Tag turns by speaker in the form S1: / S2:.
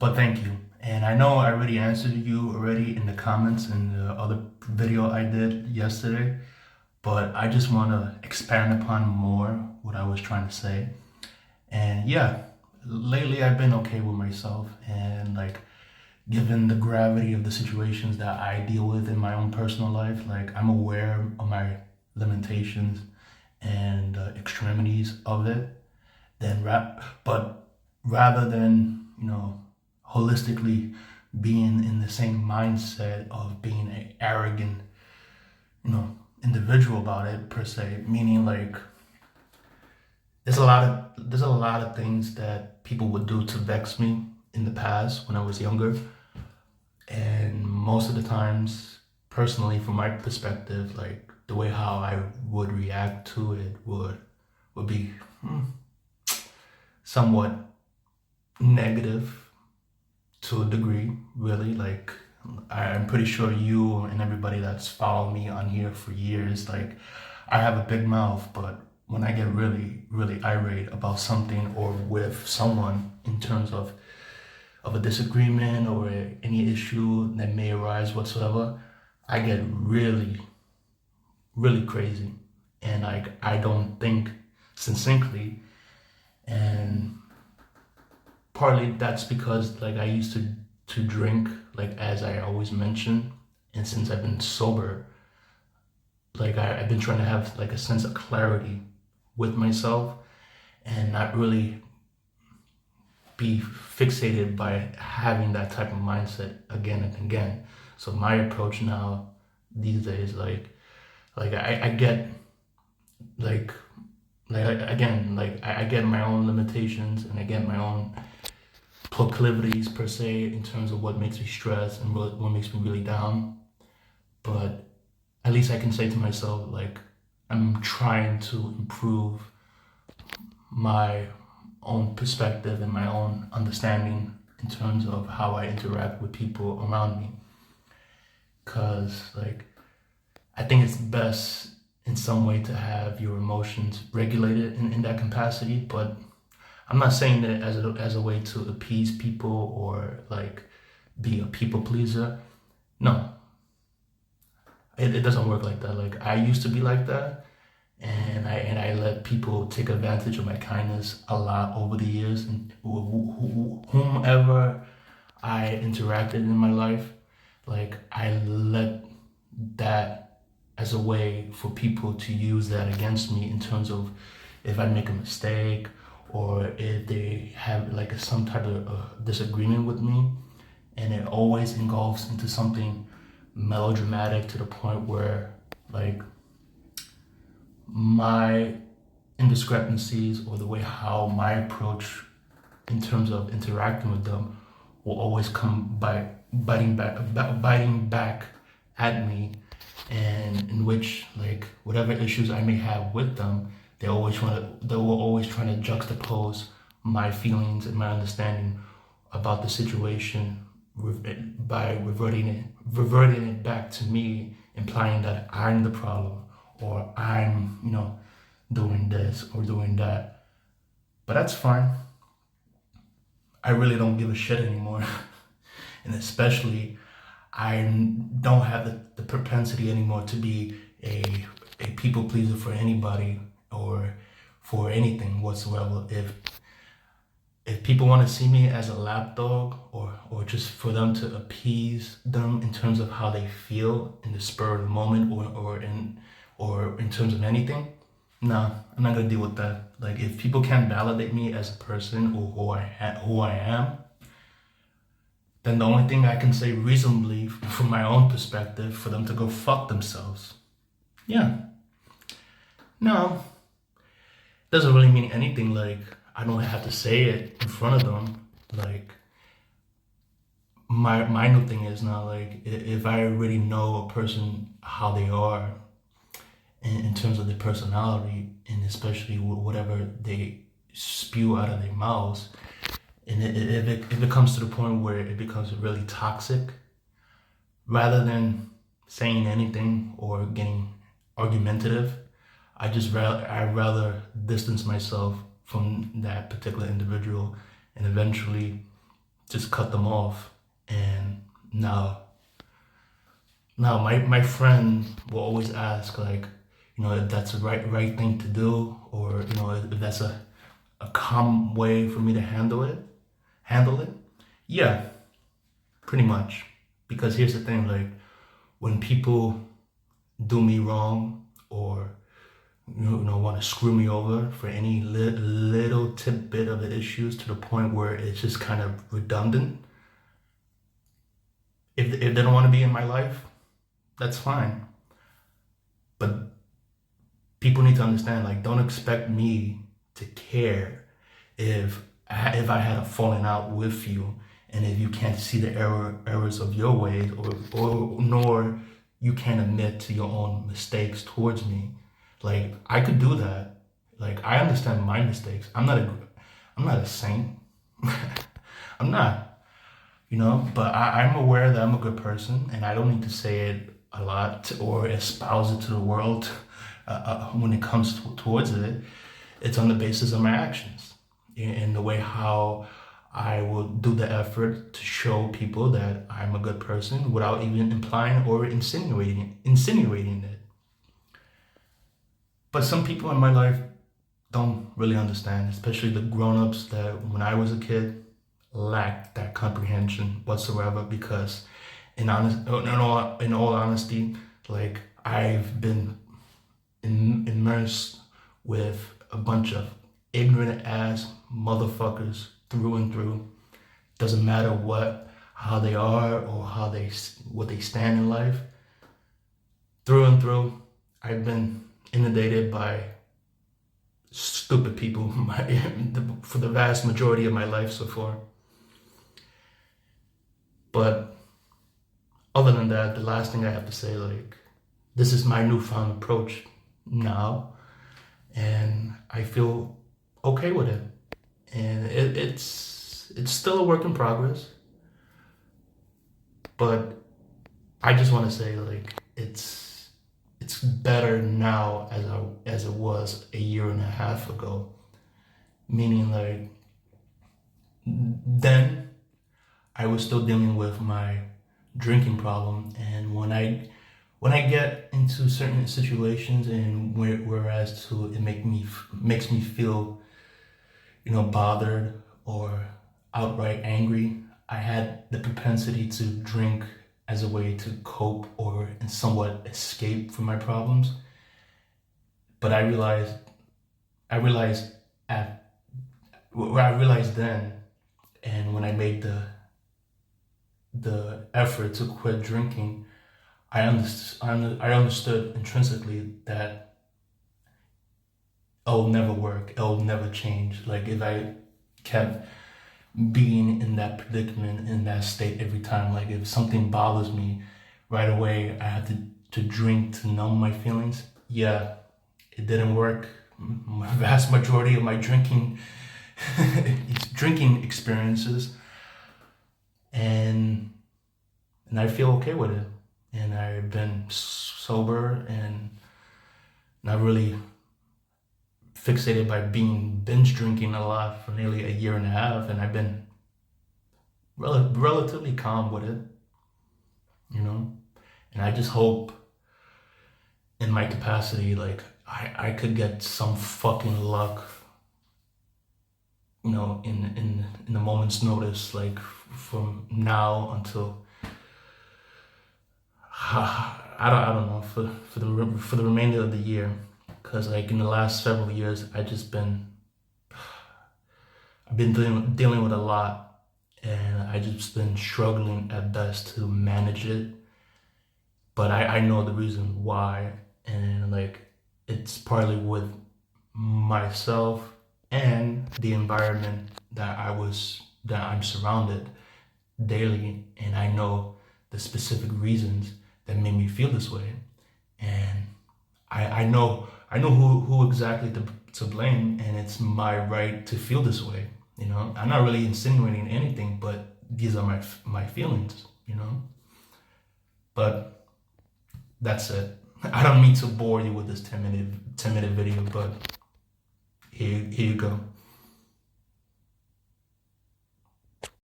S1: But thank you. And I know I already answered you already in the comments in the other video I did yesterday, but I just want to expand upon more what I was trying to say. And yeah, lately I've been okay with myself and like given the gravity of the situations that I deal with in my own personal life, like I'm aware of my limitations and extremities of it, but rather than, holistically being in the same mindset of being an arrogant, individual about it per se, meaning like there's a lot of things that people would do to vex me in the past when I was younger. And most of the times, personally, from my perspective, like the way how I would react to it would be somewhat negative to a degree, really. Like I'm pretty sure you and everybody that's followed me on here for years, like I have a big mouth, but when I get really, really irate about something or with someone in terms of a disagreement or any issue that may arise whatsoever, I get really, really crazy. And like I don't think succinctly. And partly that's because like I used to drink, like as I always mention, and since I've been sober, like I've been trying to have like a sense of clarity with myself and not really be fixated by having that type of mindset again and again. So my approach now these days, like I get like again, like I get my own limitations and I get my own proclivities per se in terms of what makes me stress and what makes me really down. But at least I can say to myself, like, I'm trying to improve my own perspective and my own understanding in terms of how I interact with people around me. Because, like, I think it's best in some way to have your emotions regulated in that capacity, but I'm not saying that as a way to appease people or like be a people pleaser. No, it doesn't work like that. Like I used to be like that, and I let people take advantage of my kindness a lot over the years, and whomever I interacted in my life, like I let that as a way for people to use that against me in terms of if I make a mistake or if they have like some type of disagreement with me, and it always engulfs into something melodramatic to the point where like my indiscrepancies or the way how my approach in terms of interacting with them will always come by biting back at me, and in which like whatever issues I may have with them, they will always try to juxtapose my feelings and my understanding about the situation by reverting it back to me, implying that I'm the problem or I'm doing this or doing that. But that's fine. I really don't give a shit anymore. And especially, I don't have the propensity anymore to be a people pleaser for anybody or for anything whatsoever. If people want to see me as a lapdog or just for them to appease them in terms of how they feel in the spur of the moment or in terms of anything, no, I'm not gonna deal with that. Like if people can't validate me as a person or who I am, then the only thing I can say reasonably from my own perspective for them to go fuck themselves. Yeah. No, doesn't really mean anything. Like I don't have to say it in front of them. Like my new thing is now like if I already know a person how they are in terms of their personality and especially whatever they spew out of their mouths, and if it comes to the point where it becomes really toxic, rather than saying anything or getting argumentative, I'd rather distance myself from that particular individual and eventually just cut them off. And now my friend will always ask, like, if that's the right thing to do, or if that's a calm way for me to handle it. Yeah, pretty much. Because here's the thing, like, when people do me wrong, or want to screw me over for any little tidbit of the issues, to the point where it's just kind of redundant. If they don't want to be in my life, that's fine. But people need to understand, like, don't expect me to care if I had a falling out with you, and if you can't see the errors of your ways, or nor you can't admit to your own mistakes towards me. Like, I could do that. Like, I understand my mistakes. I'm not a saint. I'm not, but I'm aware that I'm a good person, and I don't need to say it a lot or espouse it to the world when it comes towards it. It's on the basis of my actions and the way how I will do the effort to show people that I'm a good person without even implying or insinuating it. But some people in my life don't really understand, especially the grown-ups that when I was a kid lacked that comprehension whatsoever. Because in all honesty, like, I've been immersed with a bunch of ignorant ass motherfuckers through and through. Doesn't matter how they are, or what they stand in life. Through and through, I've been inundated by stupid people for the vast majority of my life so far. But other than that, the last thing I have to say, like, this is my newfound approach now, and I feel okay with it. And it's still a work in progress, but I just want to say, like, it's better now as it was a year and a half ago. Meaning, like, then I was still dealing with my drinking problem, and when I get into certain situations, and whereas it makes me feel, bothered or outright angry, I had the propensity to drink as a way to cope or in somewhat escape from my problems. But I realized then, and when I made the effort to quit drinking, I understood intrinsically that it'll never work. It'll never change. Like, if I kept being in that predicament, in that state every time, like, if something bothers me, right away I have to drink to numb my feelings. Yeah, it didn't work. My vast majority of my drinking experiences, and I feel okay with it. And I've been sober and not really fixated by being binge drinking a lot for nearly a year and a half, and I've been relatively calm with it, And I just hope, in my capacity, like, I could get some fucking luck, in a moment's notice, like, from now until I don't know, for the remainder of the year. Because, like, in the last several years, I've been dealing with a lot, and I just been struggling at best to manage it. But I know the reason why, and, like, it's partly with myself and the environment that I'm surrounded daily, and I know the specific reasons that made me feel this way, and I know who exactly to blame, and it's my right to feel this way. I'm not really insinuating anything, but these are my feelings. But that's it. I don't mean to bore you with this 10-minute video, but here you go.